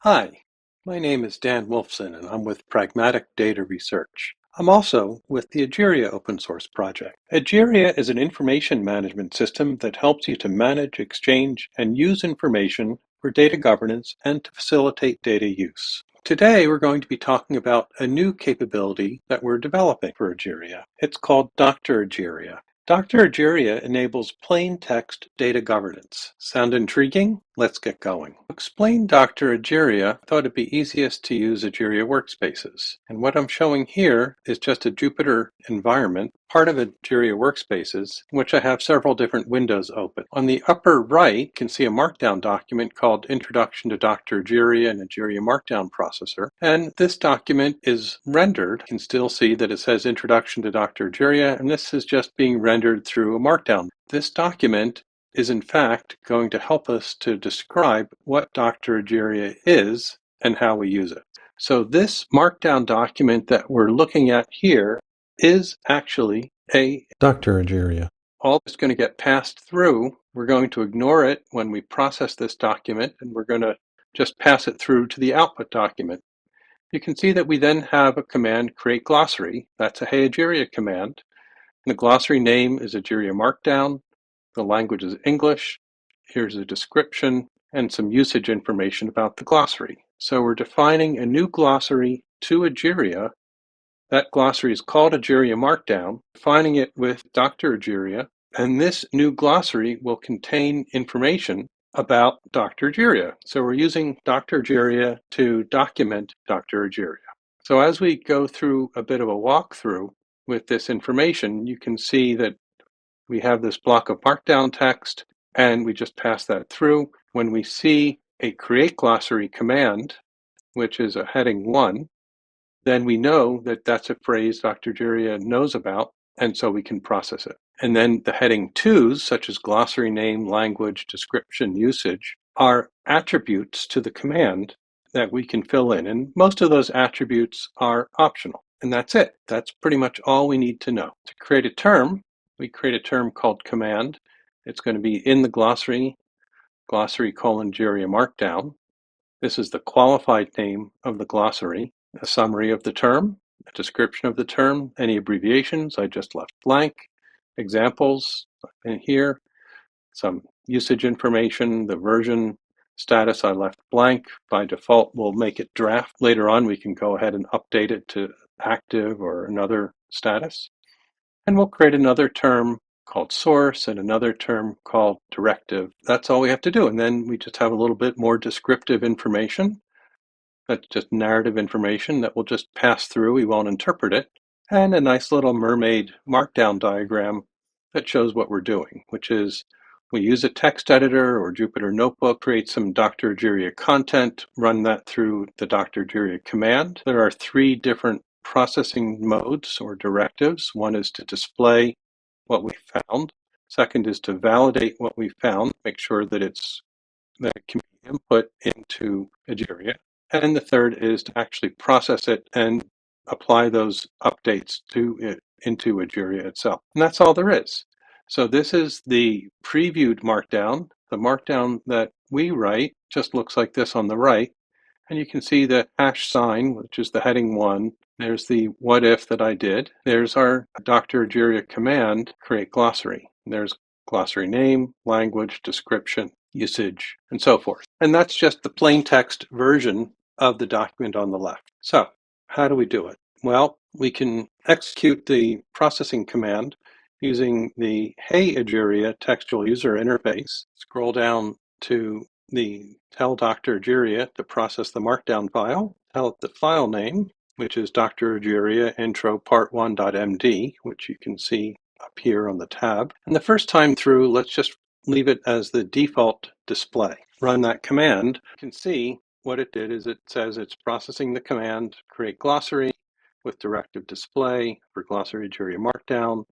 Hi, my name is Dan Wolfson and I'm with Pragmatic Data Research. I'm also with the Egeria open source project. Egeria is an information management system that helps you to manage, exchange, and use information for data governance and to facilitate data use. Today we're going to be talking about a new capability that we're developing for Egeria. It's called Dr.Egeria. Dr.Egeria enables plain text data governance. Sound intriguing? Let's get going. To explain Dr.Egeria, I thought it'd be easiest to use Egeria workspaces. And what I'm showing here is just a Jupyter environment, part of Egeria workspaces, in which I have several different windows open. On the upper right, you can see a Markdown document called Introduction to Dr.Egeria and Egeria Markdown Processor. And this document is rendered. You can still see that it says Introduction to Dr.Egeria, and this is just being rendered through a Markdown. This document is in fact going to help us to describe what Dr.Egeria is and how we use it. So this Markdown document that we're looking at here is actually a Dr.Egeria. All that's going to get passed through, we're going to ignore it when we process this document, and we're going to just pass it through to the output document. You can see that we then have a command, create glossary. That's a Hey Egeria command. And the glossary name is Egeria Markdown. The language is English. Here's a description and some usage information about the glossary. So we're defining a new glossary to Egeria. That glossary is called Egeria Markdown, defining it with Dr.Egeria, and this new glossary will contain information about Dr.Egeria. So we're using Dr.Egeria to document Dr.Egeria. So as we go through a bit of a walkthrough with this information, you can see that we have this block of Markdown text, and we just pass that through. When we see a create glossary command, which is a heading 1, then we know that that's a phrase Dr.Egeria knows about, and so we can process it. And then the heading 2s, such as glossary name, language, description, usage, are attributes to the command that we can fill in. And most of those attributes are optional. And that's it. That's pretty much all we need to know. To create a term, we create a term called command. It's going to be in the glossary, Egeria Markdown. This is the qualified name of the glossary, a summary of the term, a description of the term, any abbreviations I just left blank, examples in here, some usage information, the version status I left blank. By default, we'll make it draft. Later on, we can go ahead and update it to active or another status. And we'll create another term called source and another term called directive. That's all we have to do. And then we just have a little bit more descriptive information. That's just narrative information that we'll just pass through. We won't interpret it. And a nice little mermaid markdown diagram that shows what we're doing, which is we use a text editor or Jupyter Notebook, create some Dr.Egeria content, run that through the Dr.Egeria command. There are 3 different processing modes or directives. One is to display what we found. Second is to validate what we found, make sure that it can be input into Egeria. And the third is to actually process it and apply those updates to it into Egeria itself. And that's all there is. So this is the previewed Markdown. The Markdown that we write just looks like this on the right. And you can see the hash sign, which is the heading 1. There's the what if that I did. There's our Dr.Egeria command, create glossary. There's glossary name, language, description, usage, and so forth. And that's just the plain text version of the document on the left. So how do we do it? Well, we can execute the processing command using the Hey Egeria textual user interface. Scroll down to the tell Dr.Egeria to process the Markdown file, tell it the file name, which is Dr.Egeria intro part1.md, which you can see up here on the tab. And the first time through, let's just leave it as the default display. Run that command. You can see what it did is it says it's processing the command, create glossary with directive display for glossary Egeria Markdown.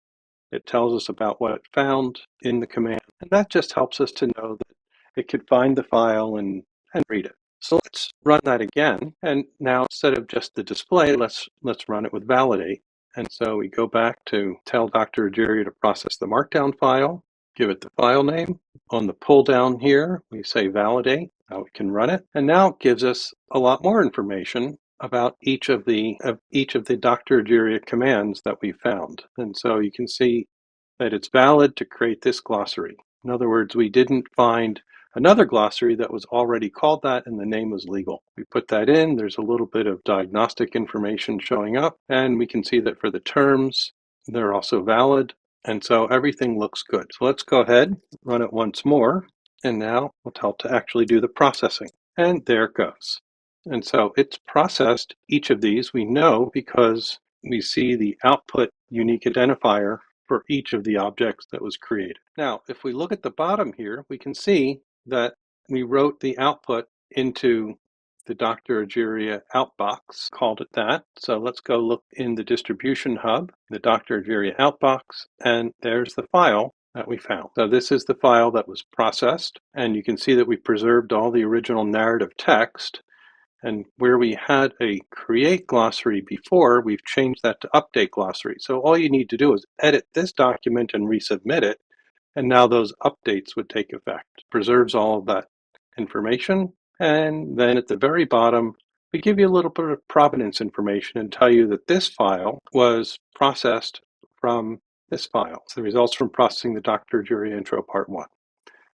It tells us about what it found in the command, and that just helps us to know that it could find the file and read it. So let's run that again. And now instead of just the display, let's run it with validate. And so we go back to tell Dr.Egeria to process the Markdown file, give it the file name. On the pull down here, we say validate. Now we can run it, and now it gives us a lot more information about each of the Dr. Egeria commands that we found. And so you can see that it's valid to create this glossary. In other words, we didn't find another glossary that was already called that and the name was legal. We put that in, there's a little bit of diagnostic information showing up, and we can see that for the terms, they're also valid. And so everything looks good. So let's go ahead, run it once more, and now we'll tell it to actually do the processing. And there it goes. And so it's processed each of these. We know because we see the output unique identifier for each of the objects that was created. Now, if we look at the bottom here, we can see that we wrote the output into the Dr. Egeria outbox, called it that. So let's go look in the distribution hub, the Dr. Egeria outbox, and there's the file that we found. So this is the file that was processed, and you can see that we preserved all the original narrative text. And where we had a create glossary before, we've changed that to update glossary. So all you need to do is edit this document and resubmit it, and now those updates would take effect. It preserves all of that information, and then at the very bottom, we give you a little bit of provenance information and tell you that this file was processed from this file. So the results from processing the Dr. Egeria intro part 1.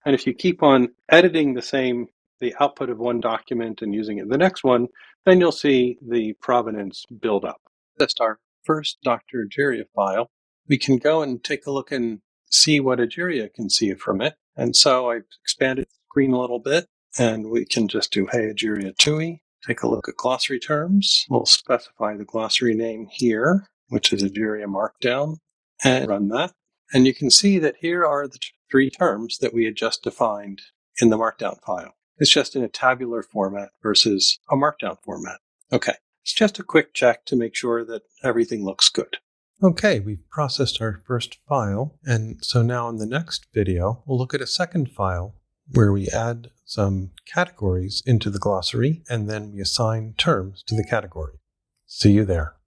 And if you keep on editing the output of one document and using it in the next one, then you'll see the provenance build up. That's our first Dr. Egeria file. We can go and take a look and see what Egeria can see from it. And so I've expanded the screen a little bit, and we can just do Hey Egeria TUI. Take a look at glossary terms. We'll specify the glossary name here, which is Egeria Markdown, and run that. And you can see that here are the 3 terms that we had just defined in the Markdown file. It's just in a tabular format versus a Markdown format. Okay, it's just a quick check to make sure that everything looks good. Okay, we've processed our first file, and so now in the next video, we'll look at a second file where we add some categories into the glossary, and then we assign terms to the category. See you there.